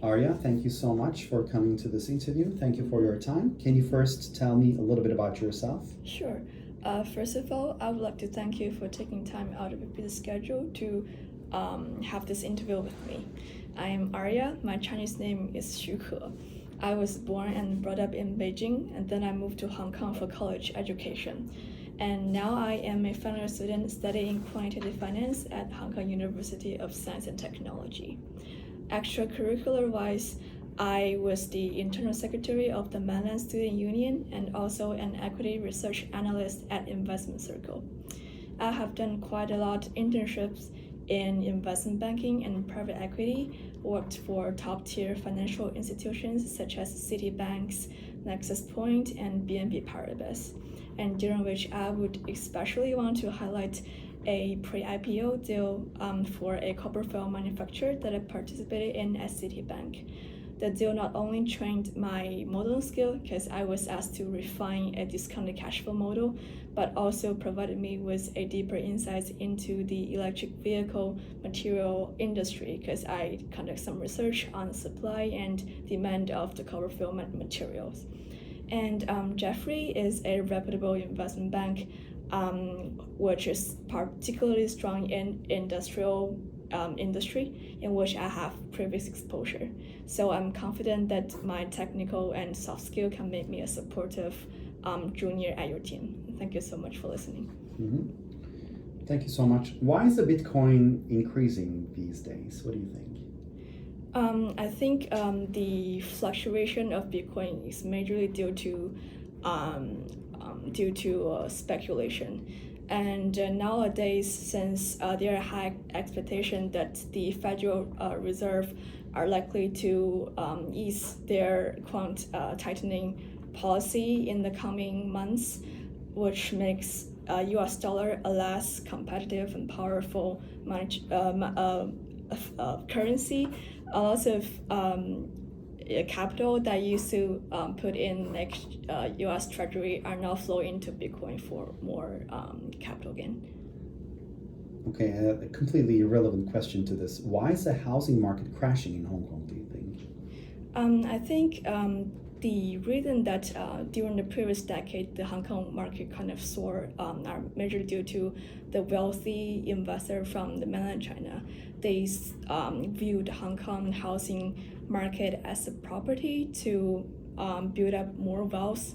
Arya, thank you so much for coming to this interview. Thank you for your time. Can you first tell me a little bit about yourself? Sure. First of all, I would like to thank you for taking time out of your busy schedule to have this interview with me. I am Arya. My Chinese name is Xu He. I was born and brought up in Beijing, and then I moved to Hong Kong for college education. And now I am a final student studying quantitative finance at Hong Kong University of Science and Technology. Extracurricular-wise, I was the internal secretary of the Mainland Student Union and also an equity research analyst at Investment Circle. I have done quite a lot of internships in investment banking and private equity, worked for top-tier financial institutions such as Citibank's, Nexus Point, and BNP Paribas, and during which I would especially want to highlight a pre-IPO deal for a copper foil manufacturer that I participated in at Citibank. The deal not only trained my modeling skill because I was asked to refine a discounted cash flow model, but also provided me with a deeper insights into the electric vehicle material industry because I conduct some research on the supply and demand of the copper foil materials. And Jeffrey is a reputable investment bank, which is particularly strong in industrial industry in which I have previous exposure. So I'm confident that my technical and soft skill can make me a supportive junior at your team. Thank you so much for listening. Mm-hmm. Thank you so much. Why is the Bitcoin increasing these days? What do you think? I think the fluctuation of Bitcoin is majorly due to speculation. And nowadays, since there are high expectation that the Federal Reserve are likely to ease their quant tightening policy in the coming months, which makes US dollar a less competitive and powerful currency, a lot of capital that used to put in US Treasury are now flowing into Bitcoin for more capital gain. Okay, a completely irrelevant question to this. Why is the housing market crashing in Hong Kong, do you think? I think the reason that during the previous decade, the Hong Kong market kind of soared are majorly due to the wealthy investor from the mainland China. They viewed Hong Kong housing market as a property to build up more wealth.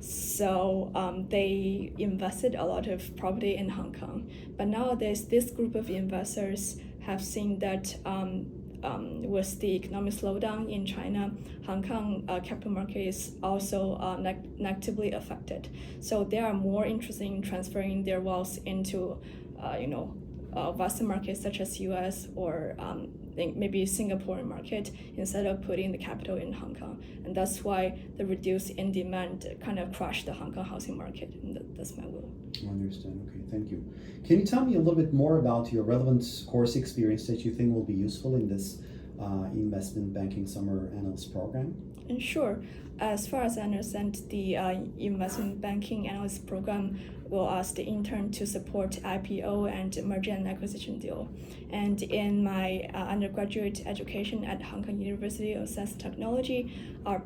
So they invested a lot of property in Hong Kong. But nowadays, this group of investors have seen that with the economic slowdown in China, Hong Kong capital market is also negatively affected. So they are more interested in transferring their wealth into, Western markets such as US or maybe Singaporean market instead of putting the capital in Hong Kong. And that's why the reduce in demand kind of crushed the Hong Kong housing market. And that's my view. I understand. Okay, thank you. Can you tell me a little bit more about your relevant course experience that you think will be useful in this investment banking summer analyst program? And sure. As far as I understand, the investment banking analyst program will ask the intern to support IPO and merger and acquisition deal. And in my undergraduate education at Hong Kong University of Science and Technology, I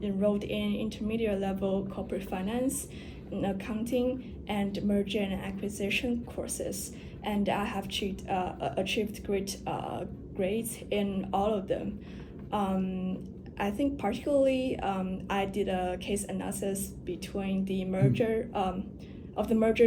enrolled in intermediate level corporate finance, accounting, and merger and acquisition courses. And I have achieved great grades in all of them. I think particularly I did a case analysis between the merger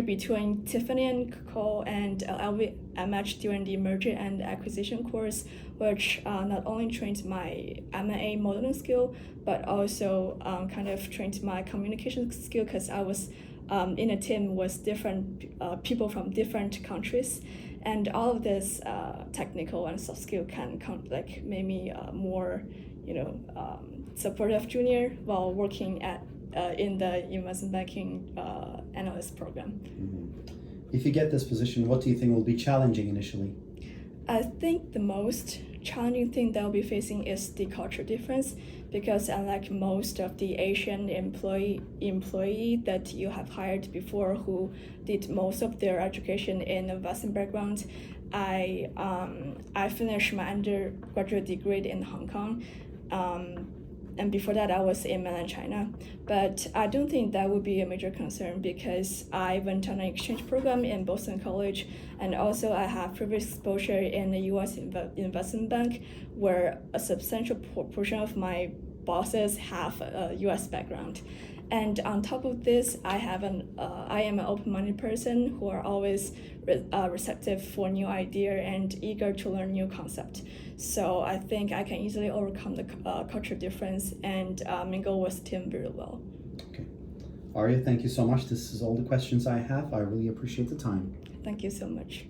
between Tiffany & Co. and LVMH during the merger and acquisition course, which not only trained my M&A modeling skill, but also kind of trained my communication skill because I was in a team with different people from different countries. And all of this technical and soft skill can make me more supportive junior while working in the investment banking analyst program. Mm-hmm. If you get this position, what do you think will be challenging initially? I think the most challenging thing that I'll be facing is the culture difference, because unlike most of the Asian employee that you have hired before who did most of their education in a Western background, I finished my undergraduate degree in Hong Kong. And before that, I was in mainland China. But I don't think that would be a major concern because I went on an exchange program in Boston College, and also I have previous exposure in the U.S. investment bank, where a substantial portion of my bosses have a U.S. background. And on top of this, I am an open-minded person who are always receptive for new idea and eager to learn new concept. So I think I can easily overcome the culture difference and mingle with the team very well. Okay. Arya, thank you so much. This is all the questions I have. I really appreciate the time. Thank you so much.